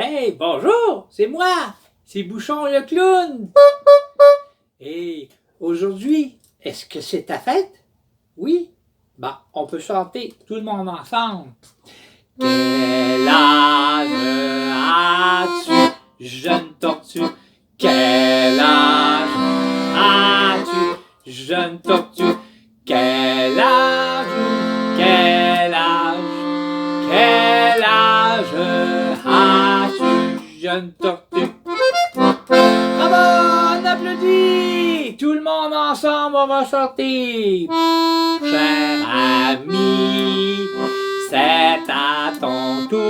Hey, bonjour, c'est moi, c'est Bouchon le clown. Et aujourd'hui, est-ce que c'est ta fête? Oui? Bah, on peut chanter tout le monde ensemble. Quel âge as-tu, jeune tortue? Quel âge as-tu, jeune tortue? Quel âge, quel âge, quel âge as-tu, jeune tortue? Bravo, on applaudit! Tout le monde ensemble, on va chanter! Cher ami, c'est à ton tour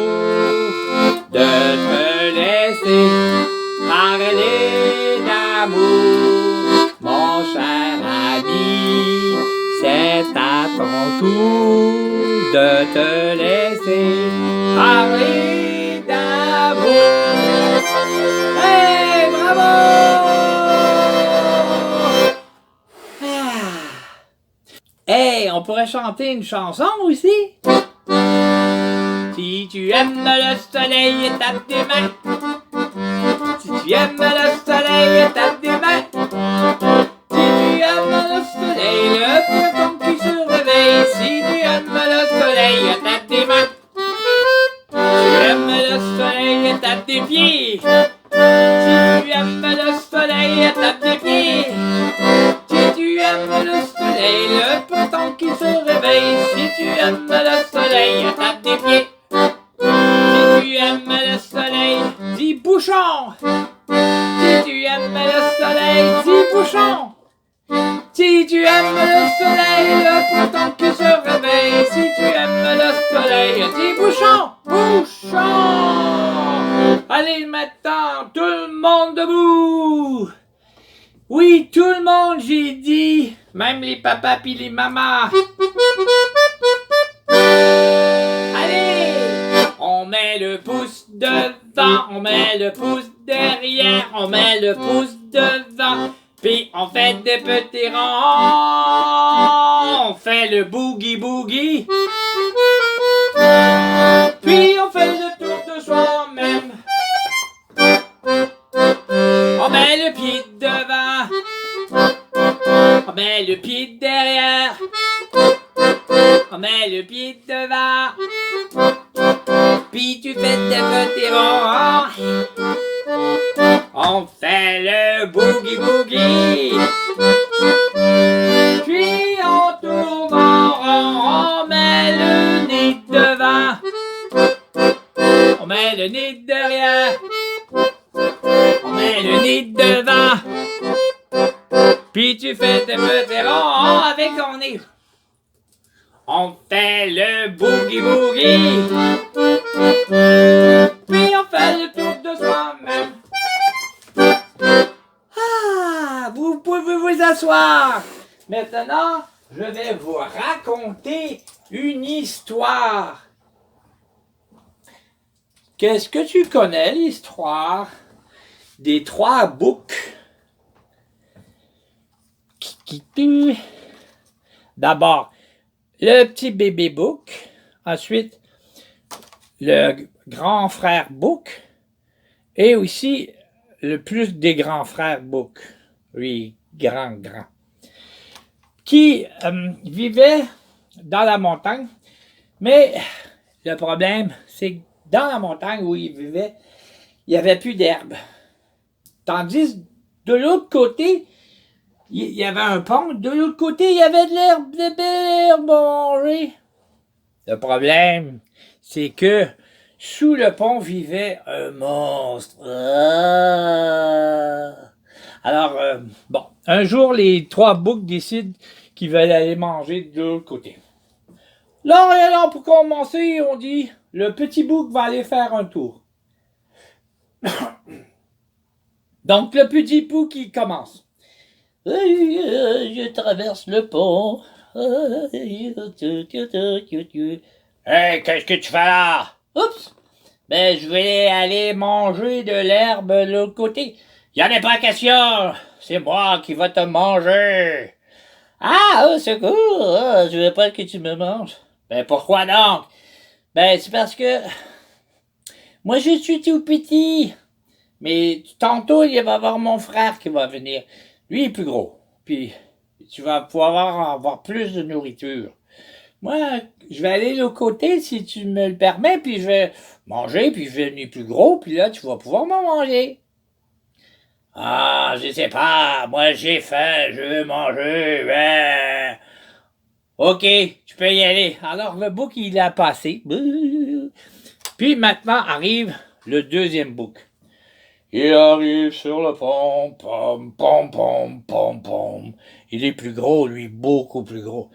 de te laisser parler d'amour. Mon cher ami, c'est à ton tour de te laisser parler d'amour. Hey, bravo! Hey, on pourrait chanter une chanson aussi? Si tu aimes le soleil, tape des mains. Si tu aimes le soleil, tape des mains. Si tu aimes le soleil, le poisson qui se réveille. Si tu aimes le soleil, tape des mains. Si tu aimes le soleil, tape des pieds. Si tu aimes le soleil, tape des pieds. Si tu aimes le soleil, le poisson qui se réveille. Si tu aimes le soleil, tape des pieds. Si tu aimes le soleil, dis bouchon. Si tu aimes le soleil, dis bouchon. Si tu aimes le soleil, le poisson qui se réveille. Si tu aimes le soleil, dis bouchon. Bouchon. Allez maintenant, tout le monde debout. Oui, tout le monde, j'ai dit. Même les papas pis les mamans. Allez! On met le pouce devant, on met le pouce derrière, on met le pouce devant. Puis on fait des petits ronds. On fait le boogie boogie. Puis on fait le tour de soi-même. On met le pied devant. On met le pied derrière. On met le pied devant. Puis tu fais tes petits ronds. On fait le boogie boogie. Puis on tourne en rond. On met le nez devant. On met le nez derrière. On met le nez devant. Puis tu fais tes petits ronds avec ton nez. On fait le boogie boogie. Puis on fait le tour de soi-même. Ah, vous pouvez vous asseoir. Maintenant, je vais vous raconter une histoire. Qu'est-ce que tu connais, l'histoire des trois boucs? D'abord, le petit bébé bouc. Ensuite, le grand frère bouc. Et aussi, le plus des grands frères bouc. Oui, grand. Qui vivaient dans la montagne. Mais le problème, c'est que dans la montagne où ils vivaient, il n'y avait plus d'herbe. Tandis de l'autre côté, il y avait un pont. De l'autre côté, il y avait de l'herbe, de belle herbe mangée. Le problème, c'est que sous le pont vivait un monstre. Alors, bon, un jour, les trois boucs décident qu'ils veulent aller manger de l'autre côté. Là, et alors, pour commencer, on dit, le petit bouc va aller faire un tour. Donc, le petit bouc, il commence. Je traverse le pont. Hey, qu'est-ce que tu fais là? Oups! Ben, je vais aller manger de l'herbe de l'autre côté. Y en a pas question! C'est moi qui vais te manger! Ah, c'est cool! Je veux pas que tu me manges. Ben, pourquoi donc? Ben, c'est parce que Moi, je suis tout petit. Mais tantôt, il va y avoir mon frère qui va venir. Lui, il est plus gros. Puis, tu vas pouvoir avoir plus de nourriture. Moi, je vais aller de l'autre côté si tu me le permets, puis je vais manger, puis je vais devenir plus gros, puis là, tu vas pouvoir m'en manger. Ah, je sais pas, moi j'ai faim, je veux manger, ouais. Ok, tu peux y aller. Alors, le bouc, il a passé. Puis maintenant arrive le deuxième bouc. Il arrive sur le pont, pom, pom, pom, pom, pom. Il est plus gros, lui, beaucoup plus gros.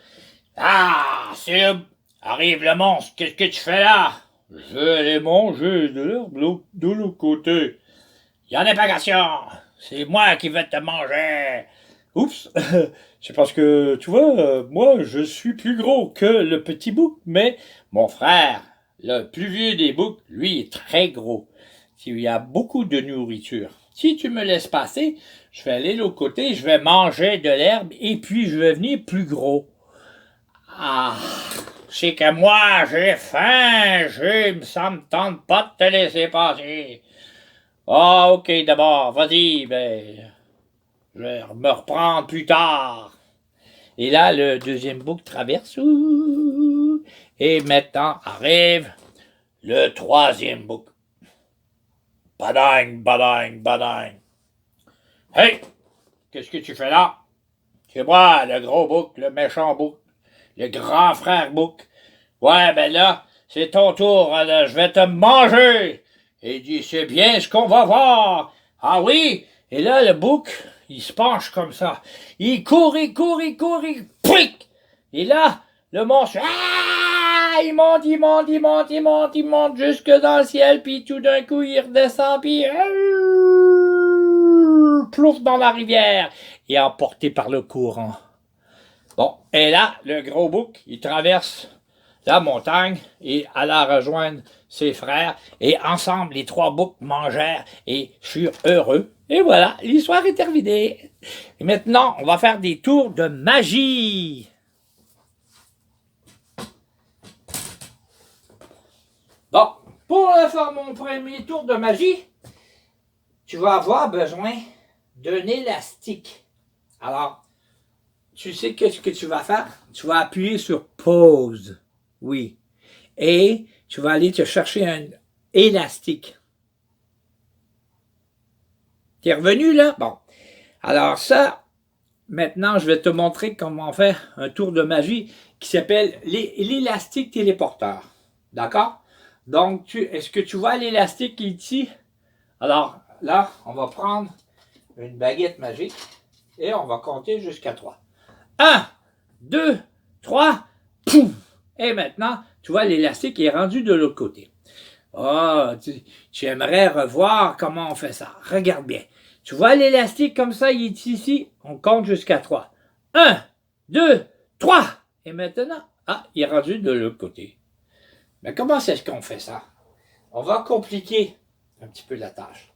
Ah, Sub, arrive le monstre, qu'est-ce que tu fais là? Je vais aller manger de l'herbe de l'autre côté. Y en a pas question, c'est moi qui vais te manger. Oups, c'est parce que, tu vois, moi, je suis plus gros que le petit bouc, mais mon frère, le plus vieux des boucs, lui, est très gros. Il y a beaucoup de nourriture. Si tu me laisses passer, je vais aller de l'autre côté, je vais manger de l'herbe et puis je vais venir plus gros. Ah, c'est que moi, j'ai faim, ça me tente pas de te laisser passer. Ah, ok, d'abord, vas-y, ben, je vais me reprendre plus tard. Et là, le deuxième bouc traverse. Et maintenant arrive le troisième bouc. Badang, badang, badang. Hey, qu'est-ce que tu fais là? C'est moi, le gros bouc, le méchant bouc, le grand frère bouc. Ouais, ben là, c'est ton tour, là, je vais te manger. Et il dit, c'est bien ce qu'on va voir. Ah oui? Et là, le bouc, il se penche comme ça. Il court, il court, il court, il pique. Et là, le monstre, ah, il monte, il monte, il monte, il monte, il monte jusque dans le ciel, puis tout d'un coup, il redescend, puis plouf dans la rivière, et emporté par le courant. Bon, et là, le gros bouc, il traverse la montagne et alla rejoindre ses frères. Et ensemble, les trois boucs mangèrent et furent heureux. Et voilà, l'histoire est terminée. Et maintenant, on va faire des tours de magie. Bon, pour faire mon premier tour de magie, tu vas avoir besoin d'un élastique. Alors, tu sais qu'est-ce que tu vas faire? Tu vas appuyer sur pause. Oui. Et tu vas aller te chercher un élastique. T'es revenu là? Bon. Alors ça, maintenant, je vais te montrer comment faire un tour de magie qui s'appelle l'élastique téléporteur. D'accord? Donc, est-ce que tu vois l'élastique qui est ici? Alors, là, on va prendre une baguette magique et on va compter jusqu'à 3. 1, 2, 3, pouf! Et maintenant, tu vois, l'élastique est rendu de l'autre côté. Oh, tu aimerais revoir comment on fait ça. Regarde bien. Tu vois l'élastique comme ça, il est ici. On compte jusqu'à 3. 1, 2, 3. Et maintenant, il est rendu de l'autre côté. Mais comment est-ce qu'on fait ça? On va compliquer un petit peu la tâche.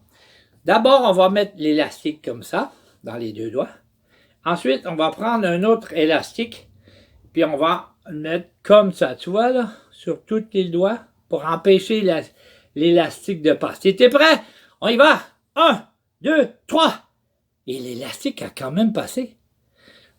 D'abord, on va mettre l'élastique comme ça, dans les deux doigts. Ensuite, on va prendre un autre élastique, puis on va le mettre comme ça, tu vois, là, sur tous les doigts, pour empêcher l'élastique de passer. T'es prêt? On y va! 1, 2, 3! Et l'élastique a quand même passé.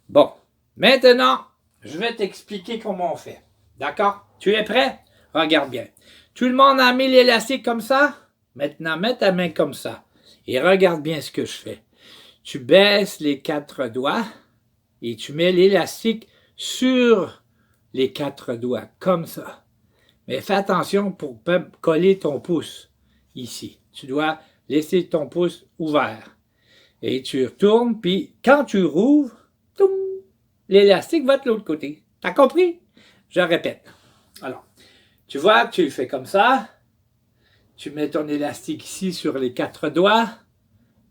Bon, maintenant, je vais t'expliquer comment on fait. D'accord? Tu es prêt? Regarde bien. Tout le monde a mis l'élastique comme ça? Maintenant, mets ta main comme ça. Et regarde bien ce que je fais. Tu baisses les 4 doigts et tu mets l'élastique sur les 4 doigts, comme ça. Mais fais attention pour ne pas coller ton pouce ici. Tu dois laisser ton pouce ouvert. Et tu retournes, puis quand tu rouvres, l'élastique va de l'autre côté. T'as compris? Je répète. Alors, tu vois, tu le fais comme ça. Tu mets ton élastique ici sur les 4 doigts.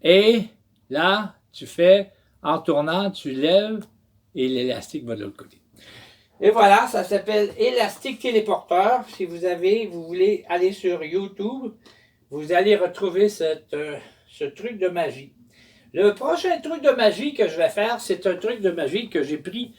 Et là, tu fais, en tournant, tu lèves et l'élastique va de l'autre côté. Et voilà, ça s'appelle élastique téléporteur. Si vous voulez aller sur YouTube, vous allez retrouver ce truc de magie. Le prochain truc de magie que je vais faire, c'est un truc de magie que j'ai pris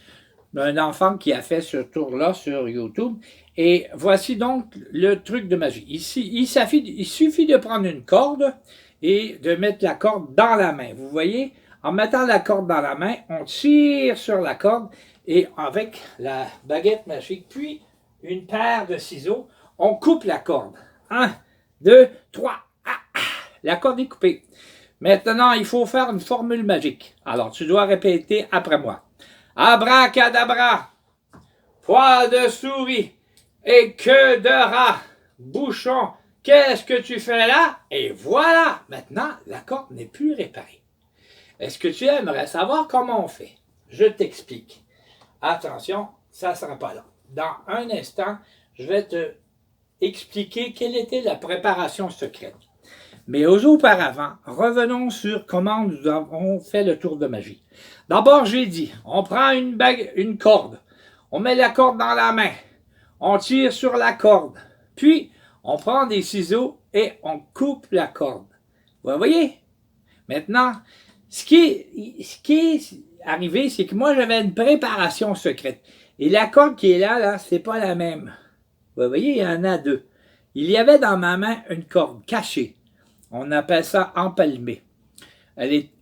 un enfant qui a fait ce tour-là sur YouTube. Et voici donc le truc de magie. Ici, il suffit de prendre une corde et de mettre la corde dans la main. Vous voyez, en mettant la corde dans la main, on tire sur la corde et avec la baguette magique, puis une paire de ciseaux, on coupe la corde. 1, 2, 3. La corde est coupée. Maintenant, il faut faire une formule magique. Alors, tu dois répéter après moi. Abracadabra, poil de souris et queue de rat, bouchon, qu'est-ce que tu fais là? Et voilà, maintenant, la corde n'est plus réparée. Est-ce que tu aimerais savoir comment on fait? Je t'explique. Attention, ça ne sera pas là. Dans un instant, je vais te expliquer quelle était la préparation secrète. Mais auparavant, revenons sur comment nous avons fait le tour de magie. D'abord, j'ai dit, on prend une corde, on met la corde dans la main, on tire sur la corde, puis on prend des ciseaux et on coupe la corde. Vous voyez? Maintenant, ce qui est arrivé, c'est que moi, j'avais une préparation secrète. Et la corde qui est là, c'est pas la même. Vous voyez, il y en a deux. Il y avait dans ma main une corde cachée. On appelle ça empalmé.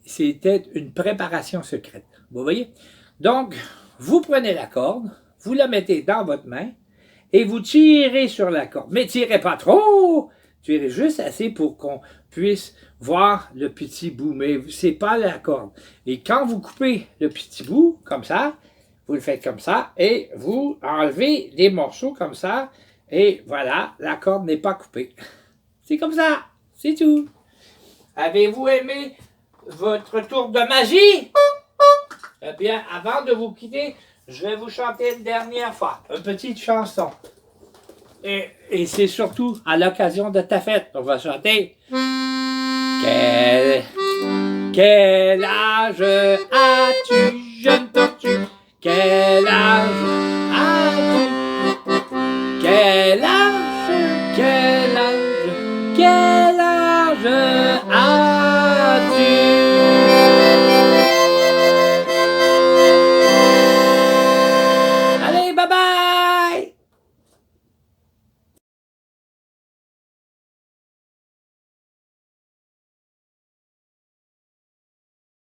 C'était une préparation secrète. Vous voyez? Donc, vous prenez la corde, vous la mettez dans votre main et vous tirez sur la corde. Mais tirez pas trop! Tirez juste assez pour qu'on puisse voir le petit bout, mais c'est pas la corde. Et quand vous coupez le petit bout, comme ça, vous le faites comme ça, et vous enlevez des morceaux comme ça, et voilà, la corde n'est pas coupée. C'est comme ça! C'est tout. Avez-vous aimé votre tour de magie? Eh bien, avant de vous quitter, je vais vous chanter une dernière fois une petite chanson. Et c'est surtout à l'occasion de ta fête. On va chanter. Quel âge as-tu, jeune tortue? Quel âge as-tu? Quel âge? Quel âge